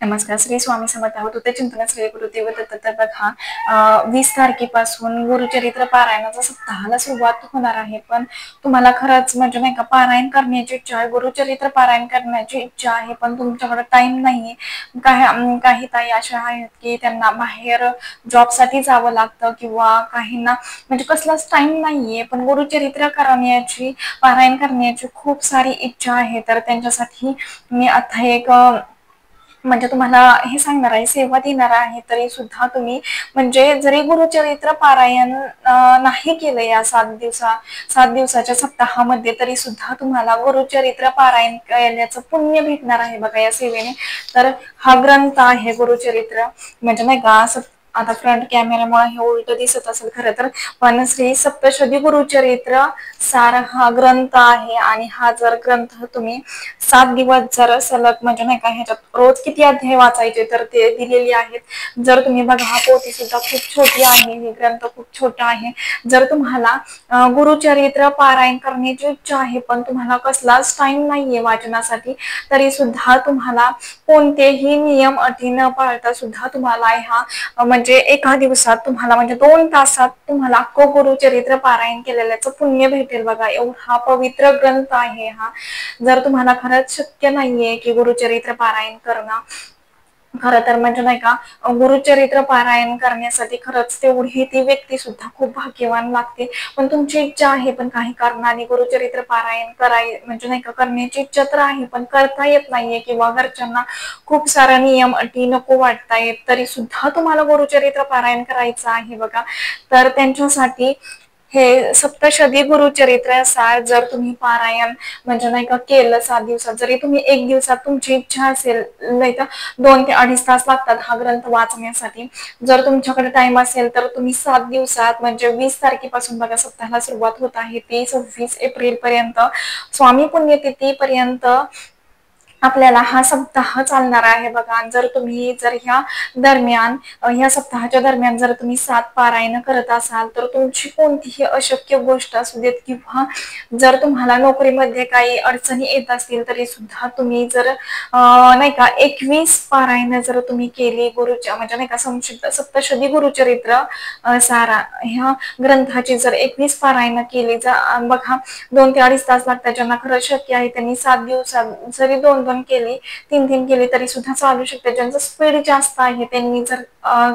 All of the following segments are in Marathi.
नमस्कार. श्री स्वामी समर्थ आहोत. ते चिंतन श्री गुरुदेव दत्त. तर बघा 20 तारखेपासून गुरुचरित्र पारायणाचा सप्ताहाला सुरुवात होणार आहे. पण तुम्हाला खरंच म्हणजे नाही का पारायण करण्याची इच्छा आहे, गुरुचरित्र पारायण करण्याची इच्छा आहे, पण तुमच्याकडे टाईम नाहीये. काही ताई अशा आहेत की त्यांना बाहेर जॉबसाठी जावं लागतं किंवा काहींना म्हणजे कसलाच टाईम नाहीये, पण गुरुचरित्र करण्याची, पारायण करण्याची खूप सारी इच्छा आहे. तर त्यांच्यासाठी मी आता एक म्हणजे तुम्हाला हे सांगणार आहे, सेवा देणार आहे. तरी सुद्धा तुम्ही म्हणजे जरी गुरुचरित्र पारायण नाही केलं या 7 दिवसाच्या सप्ताहामध्ये, तरी सुद्धा तुम्हाला गुरुचरित्र पारायण केल्याचं पुण्य भेटणार आहे बघा या सेवेने. तर हा ग्रंथ आहे गुरुचरित्र. म्हणजे नाही का असं आता फ्रंट कॅमेऱ्यामुळे हे उलट दिसत असेल खरं तर, पण श्री सप्तशती गुरुचरित्र सार हा ग्रंथ आहे. आणि हा जर ग्रंथ तुम्ही 7 दिवस जर सलग म्हणजे नाही का ह्याच्यात रोज किती अध्याय वाचायचे तर ते दिलेले आहेत. जर तुम्ही बघा हा पोथी सुद्धा खूप छोटी आहे, हे ग्रंथ खूप छोटा आहे. जर तुम्हाला गुरुचरित्र पारायण करण्याची इच्छा आहे, पण तुम्हाला कसलाच टाइम नाहीये वाचनासाठी, तरी सुद्धा तुम्हाला कोणतेही नियम अटी न पाळता सुद्धा तुम्हाला ह्या म्हणजे एका दिवसात तुम्हाला म्हणजे 2 तासात तुम्हाला अख्खं गुरुचरित्र पारायण केलेल्याचं पुण्य भेटेल बघा. एवढा पवित्र ग्रंथ आहे हा. जर तुम्हाला खरंच शक्य नाहीये की गुरुचरित्र पारायण करणं, खरं तर म्हणजे नाही का गुरुचरित्र पारायण करण्यासाठी खरंच तेवढी ती व्यक्ती सुद्धा खूप भाग्यवान लागते. पण तुमची इच्छा आहे, पण काही कारणाने गुरुचरित्र पारायण म्हणजे नाही का करण्याची इच्छा तर आहे, पण करता येत नाहीये किंवा घरच्यांना खूप सारा नियम अटी नको वाटतायत, तरी सुद्धा तुम्हाला गुरुचरित्र पारायण करायचं आहे बघा. तर त्यांच्यासाठी हे सप्तशती गुरुचरित्र सार जर तुम्ही पारायण म्हणजे नाही का केलं 7 दिवसात, जरी तुम्ही 1 दिवसात तुमची इच्छा असेल, नाही का 2 ते 2.5 तास लागतात हा ग्रंथ वाचण्यासाठी. जर तुमच्याकडे टाइम असेल तर तुम्ही 7 दिवसात म्हणजे 20 तारखेपासून बघा सप्ताहाला सुरुवात होत आहे, ती 26 एप्रिल पर्यंत स्वामी पुण्यतिथी पर्यंत आपल्याला हा सप्ताह चालणार आहे बघा. जर ह्या दरम्यान ह्या सप्ताहाच्या दरम्यान जर तुम्ही 7 पारायण करत असाल, तर तुमची कोणतीही अशक्य गोष्ट असू देत किंवा जर तुम्हाला नोकरीमध्ये काही अडचणी येत असतील, तरी सुद्धा तुम्ही जर नाही का 21 पारायण जर तुम्ही केली गुरुच्या म्हणजे नाही का संक्षिप्त सप्तशती गुरुचरित्र सारा ह्या ग्रंथाची जर 21 पारायण केली, बघा 2 ते 2.5 तास लागतात. ज्यांना खरंच शक्य आहे त्यांनी 7 दिवसात जरी 2-2 केली, 3-3 केली तरी सुद्धा चालू शकते. ज्यांचं स्पीड जास्त आहे त्यांनी जर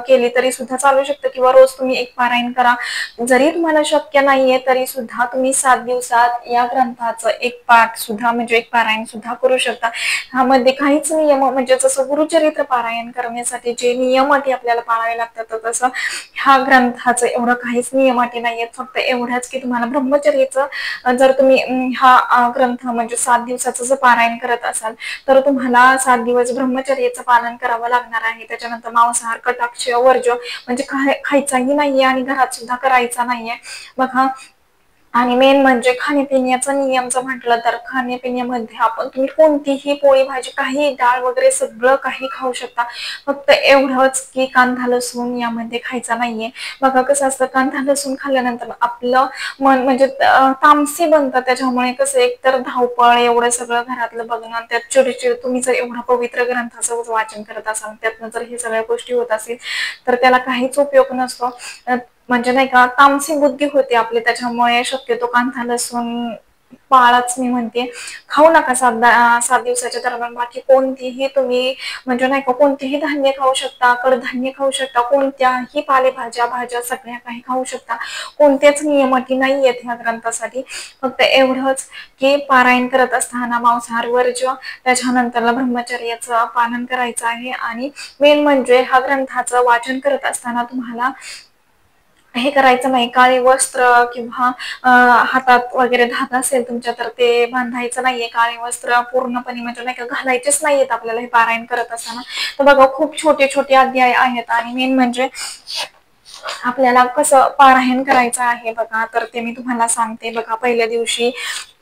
केली तरी सुद्धा चालू शकतं, किंवा रोज तुम्ही एक पारायण करा. जरी तुम्हाला शक्य नाहीये तरी सुद्धा तुम्ही 7 दिवसात या ग्रंथाचं एक पाठ सुद्धा म्हणजे एक पारायण सुद्धा करू शकता. ह्यामध्ये काहीच नियम म्हणजे जसं गुरुचरित्र पारायण करण्यासाठी जे नियम अटी आपल्याला पाळावे लागतात, तसं ह्या ग्रंथाचं एवढं काहीच नियम अटी नाहीयेत. फक्त एवढ्याच की तुम्हाला ब्रह्मचर्याचं जर तुम्ही हा ग्रंथ म्हणजे 7 दिवसाचं जर पारायण करत असाल, तर तुम्हाला 7 दिवस ब्रह्मचर्याचं पालन करावं लागणार आहे. त्याच्यानंतर मांसाहार, कटाक्ष, वर्ज म्हणजे खायचाही नाहीये आणि घरात सुद्धा करायचा नाहीये बघा. आणि मेन म्हणजे खाण्यापिण्याचा नियम जर म्हटलं तर खाण्यापिण्यामध्ये आपण तुम्ही कोणतीही पोळी भाजी काही डाळ वगैरे सगळं काही खाऊ शकता. फक्त एवढंच की कांदा लसूण यामध्ये खायचा नाहीये. बघा कसं असतं, कांदा लसूण खाल्ल्यानंतर आपलं मन म्हणजे तामसी बनतं. त्याच्यामुळे कसं एकतर धावपळ एवढं सगळं घरातलं बघणं, त्यात चिडचिड, तुम्ही जर एवढा पवित्र ग्रंथाचं वाचन करत असाल, त्यातनं जर हे सगळ्या गोष्टी होत असेल तर त्याला काहीच उपयोग नसतो. म्हणजे नाही का तामसी बुद्धी होते आपली. त्याच्यामुळे शक्यतो कांदा लसूण पाळाच मी म्हणते, खाऊ नका 7 दिवसाच्या दरम्यान. बाकी कोणतीही तुम्ही म्हणजे नाही का कोणतेही धान्य खाऊ शकता, कडधान्य खाऊ शकता, कोणत्याही पालेभाज्या भाज्या सगळ्या काही खाऊ शकता. कोणतेच नियम अटी नाहीयेत ह्या ग्रंथासाठी. फक्त एवढंच की पारायण करत असताना मांसाहार वर्ज्य, त्याच्यानंतर ब्रह्मचर्याचं पालन करायचं आहे. आणि मेन म्हणजे हा ग्रंथाचं वाचन करत असताना तुम्हाला हे करायचं नाही, काळे वस्त्र किंवा हातात वगैरे धागा असेल तुमच्या तर ते बांधायचं नाहीये. काळे वस्त्र पूर्णपणे म्हणजे नाही का घालायचेच नाहीयेत आपल्याला हे पारायण करत असताना. तर बघा खूप छोटे छोटे अध्याय आहेत. आणि मेन म्हणजे आपल्याला कसं पारायण करायचं आहे बघा, तर ते मी तुम्हाला सांगते बघा. पहिल्या दिवशी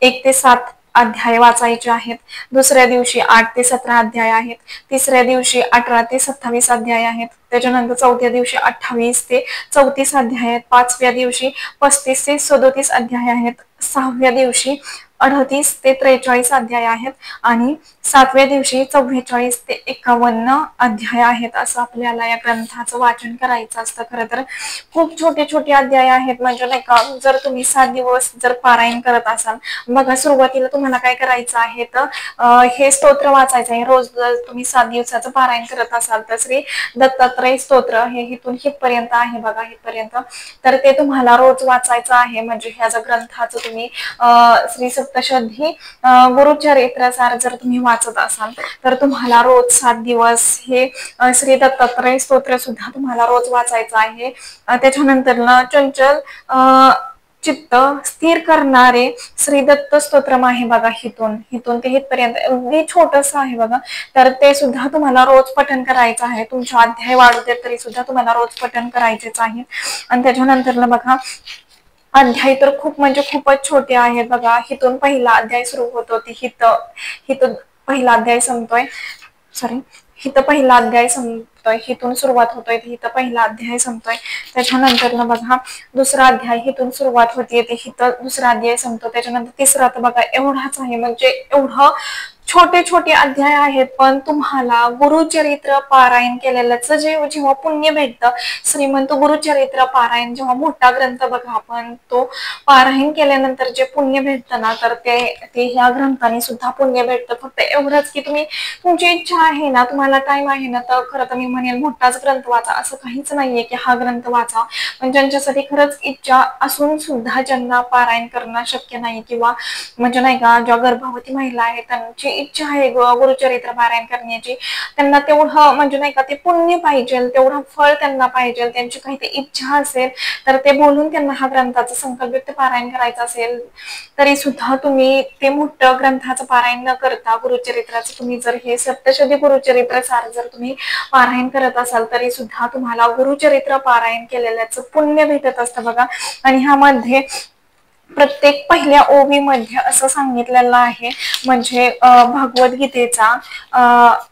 1 ते 7 अध्याय वाचायचे आहेत. दुसऱ्या दिवशी 8 ते 17 अध्याय आहेत. तिसऱ्या दिवशी 18 ते 27 अध्याय आहेत. त्याच्यानंतर चौथ्या दिवशी 28 ते 34 अध्याय आहेत, 5व्या दिवशी 35 ते 37 अध्याय आहेत, 6व्या दिवशी 38 ते 43 अध्याय आहेत आणि 7व्या दिवशी 44 ते 51 अध्याय आहेत. असं आपल्याला या ग्रंथाचं वाचन करायचं असतं. खरं तर खूप छोटे छोटे अध्याय आहेत, म्हणजे नाही का, जर तुम्ही 7 दिवस जर पारायण करत असाल, बघा सुरुवातीला तुम्हाला काय करायचं आहे तर हे स्तोत्र वाचायचं आहे. रोज जर तुम्ही 7 दिवसाचं पारायण करत असाल तर श्री दत्तात्रय स्तोत्र हे इथून हितपर्यंत आहे बघा, हितपर्यंत, तर ते तुम्हाला रोज वाचायचं आहे. म्हणजे ह्या जर ग्रंथाचं तुम्ही श्री सप्तशती गुरुचरित्रसार जर तुम्ही वाचत असाल तर तुम्हाला रोज 7 दिवस हे श्री दत्तात्रय स्तोत्र सुद्धा तुम्हाला रोज वाचायचं आहे. त्याच्यानंतर ना चंचल चित्त स्थिर करणारे श्री दत्त स्तोत्रम आहे बघा, हितून हितून ते हितपर्यंत अगदी छोटस आहे बघा, तर ते सुद्धा तुम्हाला रोज पठण करायचं आहे. तुमचा अध्याय वाढू दे तरी सुद्धा तुम्हाला रोज पठण करायचेच आहे. आणि त्याच्यानंतर ना बघा, अध्याय तर खूप म्हणजे खूपच छोटे आहेत बघा. हितून पहिला अध्याय सुरू होतो, ती हित हित पहिला अध्याय संपतोय, सॉरी, हित पहिला अध्याय संपतोय, हितून सुरुवात होतोय, हित पहिला अध्याय संपतोय. त्याच्यानंतर ना बघा, दुसरा अध्याय हितून सुरुवात होतीये, ते हित दुसरा अध्याय संपतो. त्याच्यानंतर तिसरा तर बघा एवढाच आहे, म्हणजे एवढं छोटे छोटे अध्याय आहेत. पण तुम्हाला गुरुचरित्र पारायण केलेल्याचं जेव्हा पुण्य भेटतं, श्रीमंत गुरुचरित्र पारायण जेव्हा मोठा ग्रंथ बघा आपण तो पारायण केल्यानंतर जे पुण्य भेटतं ना, तर ते ह्या ग्रंथाने सुद्धा पुण्य भेटतं. फक्त एवढंच की तुम्ही तुमची इच्छा आहे ना, तुम्हाला टाइम आहे ना, तर खरं तर मी म्हणेन मोठाच ग्रंथ वाचा, असं काहीच नाहीये की हा ग्रंथ वाचा. पण ज्यांच्यासाठी खरंच इच्छा असून सुद्धा ज्यांना पारायण करणं शक्य नाही, किंवा म्हणजे नाही का, ज्या गर्भवती महिला आहेत त्यांची इच्छा आहे गुरुचरित्र पारायण करण्याची, त्यांना तेवढं म्हणजे नाही का ते पुण्य पाहिजे, तेवढं फळ त्यांना पाहिजे, त्यांची काही ते इच्छा असेल तर ते बोलून त्यांना हा ग्रंथाचा संकल्पित पारायण करायचं असेल तरी सुद्धा तुम्ही ते मोठं ग्रंथाचं पारायण न करता गुरुचरित्राचं तुम्ही जर हे सप्तशती गुरुचरित्र सार जर तुम्ही पारायण करत असाल तरी सुद्धा तुम्हाला गुरुचरित्र पारायण केलेल्याचं पुण्य भेटत असतं बघा. आणि ह्यामध्ये प्रत्येक पहिल्या ओवीमध्ये असं सांगितलेलं आहे, म्हणजे भगवद्गीतेचा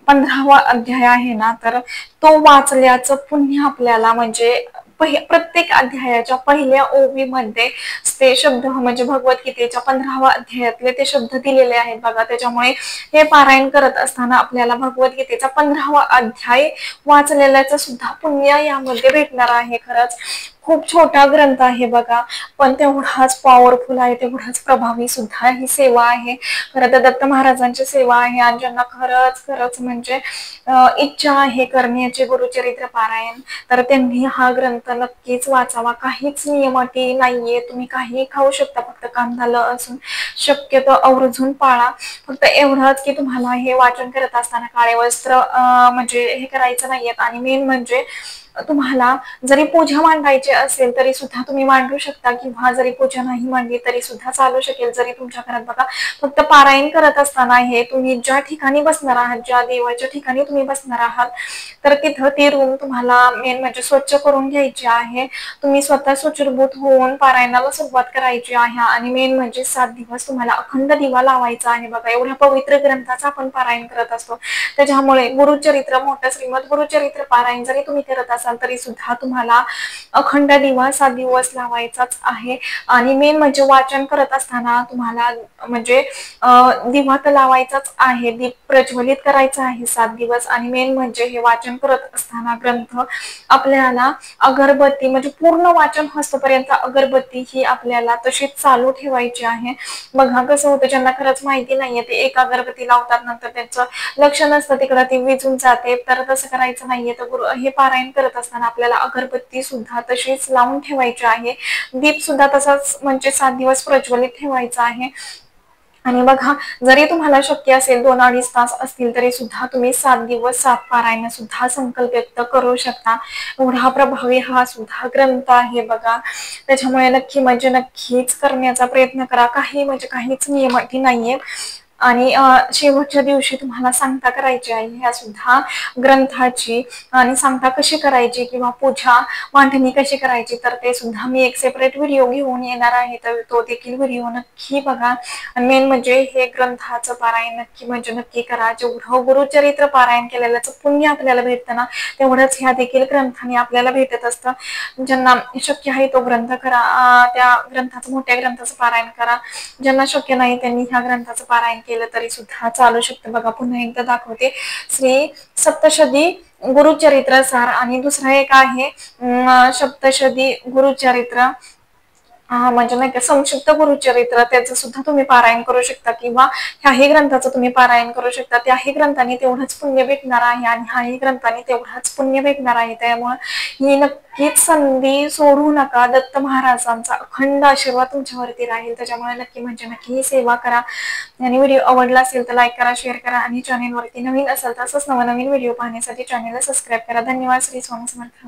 15वा अध्याय आहे ना, तर तो वाचल्याचं पुण्य आपल्याला म्हणजे प्रत्येक अध्यायाच्या पहिल्या ओवीमध्ये ते शब्द म्हणजे भगवद्गीतेच्या 15वा अध्यायातले ते शब्द दिलेले आहेत बघा. त्याच्यामुळे हे पारायण करत असताना आपल्याला भगवद्गीतेचा 15वा अध्याय वाचलेल्याचं सुद्धा पुण्य यामध्ये भेटणार आहे. खरंच खूप छोटा ग्रंथ आहे बघा, पण तेवढाच पॉवरफुल आहे, तेवढाच प्रभावी सुद्धा ही सेवा आहे. खरं तर दत्त महाराजांची सेवा आहे, आणि ज्यांना खरंच खरंच म्हणजे इच्छा आहे करण्याची गुरुचरित्र पारायण, तर त्यांनी हा ग्रंथ नक्कीच वाचावा. काहीच नियमाटी नाहीये, तुम्ही काही खाऊ शकता, फक्त कांदा लसूण शक्यतो आवर्जून पाळा. फक्त एवढंच की तुम्हाला हे वाचन करत असताना काळे वस्त्र म्हणजे हे करायचं नाहीयेत. आणि मेन म्हणजे तुम्हाला जरी पूजा मांडायची असेल तरी सुद्धा तुम्ही मांडू शकता, किंवा जरी पूजा नाही मांडली तरी सुद्धा चालू शकेल. जरी तुमच्या घरात बघा फक्त पारायण करत असताना हे तुम्ही ज्या ठिकाणी बसणार आहात, ज्या देवाच्या ठिकाणी तुम्ही बसणार आहात, तर तिथं ती रूम तुम्हाला मेन म्हणजे स्वच्छ करून घ्यायची आहे. तुम्ही स्वतः सुचिरभूत होऊन पारायणाला सुरुवात करायची आहे. आणि मेन म्हणजे 7 दिवस तुम्हाला अखंड दिवा लावायचा आहे बघा. एवढ्या पवित्र ग्रंथाचा आपण पारायण करत असतो, त्याच्यामुळे गुरुचरित्र मोठं श्रीमद गुरुचरित्र पारायण जरी तुम्ही करत असाल तरी सुद्धा तुम्हाला अखंड दिवा 7 दिवस लावायचाच आहे. आणि मेन म्हणजे वाचन करत असताना तुम्हाला म्हणजे दिवा तर लावायचाच आहे, दीप प्रज्वलित करायचा आहे 7 दिवस. आणि मेन म्हणजे हे वाचन करत असताना ग्रंथ आपल्याला अगरबत्ती म्हणजे पूर्ण वाचन होईपर्यंत अगरबत्ती ही आपल्याला तशीच चालू ठेवायची आहे. बघा कसं होतं, ज्यांना खरंच माहिती नाहीये ते एक अगरबत्ती लावतात, नंतर त्यांचं लक्ष नसतं तिकडं, ती विझून जाते. तर तसं करायचं नाहीये. तर हे पारायण करत असताना आपल्याला अगरबत्ती सुद्धा तशीच लावून ठेवायची आहे, दीप सुद्धा तसाच म्हणजे 7 दिवस प्रज्वलित ठेवायचा आहे. आणि बघा जरी तुम्हाला शक्य असेल 2-2.5 तास असतील तरी सुद्धा तुम्ही 7 दिवस 7 पारायण सुद्धा संकल्प व्यक्त करू शकता. एवढा प्रभावी हा सुद्धा ग्रंथ आहे बघा. त्याच्यामुळे नक्की म्हणजे नक्कीच करण्याचा प्रयत्न करा. काही म्हणजे काहीच नियम अटी नाहीये. आणि शेवटच्या दिवशी तुम्हाला सांगता करायची आहे ह्या सुद्धा ग्रंथाची, आणि सांगता कशी करायची किंवा पूजा मांडणी कशी करायची, तर ते सुद्धा मी एक सेपरेट व्हिडिओ घेऊन येणार आहे, तर तो देखील व्हिडिओ नक्की बघा. आणि मेन म्हणजे हे ग्रंथाचं पारायण नक्की म्हणजे नक्की करा. जेवढं गुरुचरित्र पारायण केलेल्याचं पुण्य आपल्याला भेटतं ना, तेवढंच ह्या देखील ग्रंथाने आपल्याला भेटत असतं. ज्यांना शक्य आहे तो ग्रंथ करा, त्या ग्रंथाचं मोठ्या ग्रंथाचं पारायण करा. ज्यांना शक्य नाही त्यांनी ह्या ग्रंथाचं पारायण केलं तरी सुद्धा चालू शकतं. बघा पुन्हा एकदा दाखवते, श्री सप्तशती गुरुचरित्र सार, आणि दुसरा एक आहे सप्तशती गुरुचरित्र, म्हणजे नाही का संक्षिप्त गुरुचरित्र, त्याचं सुद्धा तुम्ही पारायण करू शकता किंवा ह्याही ग्रंथाचं तुम्ही पारायण करू शकता. त्याही ग्रंथाने तेवढंच पुण्य भेटणार आहे आणि ह्याही ग्रंथाने तेवढाच पुण्य भेटणार आहे. त्यामुळे ही नक्कीच संधी सोडू नका. दत्त महाराजांचा अखंड आशीर्वाद तुमच्यावरती राहील. त्याच्यामुळे नक्की म्हणजे नक्की ही सेवा करा. आणि व्हिडिओ आवडला असेल तर लाईक करा, शेअर करा, आणि चॅनेलवरती नवीन असेल तर असंच नवनवीन व्हिडिओ पाहण्यासाठी चॅनेलला सबस्क्राईब करा. धन्यवाद. श्री स्वामी समर्थ.